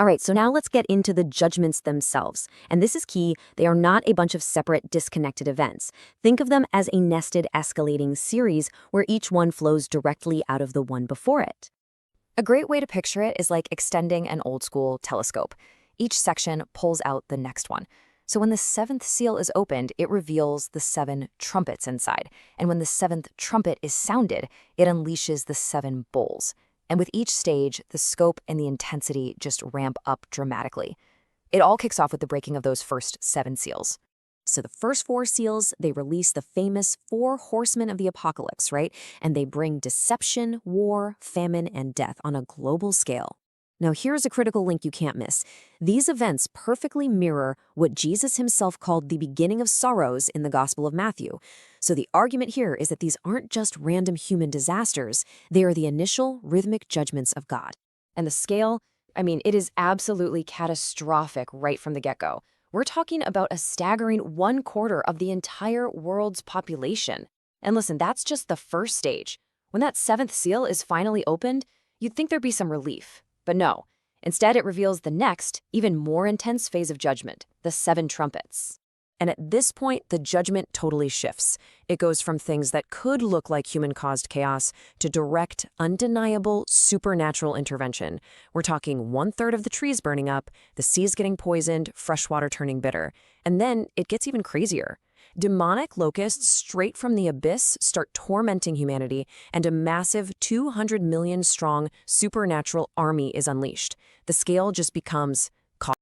All right, so now let's get into the judgments themselves. And this is key. They are not a bunch of separate, disconnected events. Think of them as a nested, escalating series where each one flows directly out of the one before it. A great way to picture it is like extending an old-school telescope. Each section pulls out the next one. So when the seventh seal is opened, it reveals the 7 trumpets inside. And when the 7th trumpet is sounded, it unleashes the 7 bowls. And with each stage, the scope and the intensity just ramp up dramatically. It all kicks off with the breaking of those first 7 seals. So the first 4 seals, they release the famous 4 horsemen of the apocalypse, right? And they bring deception, war, famine, and death on a global scale. Now here's a critical link you can't miss. These events perfectly mirror what Jesus himself called the beginning of sorrows in the Gospel of Matthew. So the argument here is that these aren't just random human disasters, they are the initial rhythmic judgments of God. And the scale, I mean, it is absolutely catastrophic right from the get-go. We're talking about a staggering 1/4 of the entire world's population. And listen, that's just the first stage. When that 7th seal is finally opened, you'd think there'd be some relief. But no. Instead, it reveals the next, even more intense phase of judgment, the 7 trumpets. And at this point, the judgment totally shifts. It goes from things that could look like human-caused chaos to direct, undeniable, supernatural intervention. We're talking 1/3 of the trees burning up, the seas getting poisoned, fresh water turning bitter. And then it gets even crazier. Demonic locusts straight from the abyss start tormenting humanity, and a massive 200 million strong supernatural army is unleashed. The scale just becomes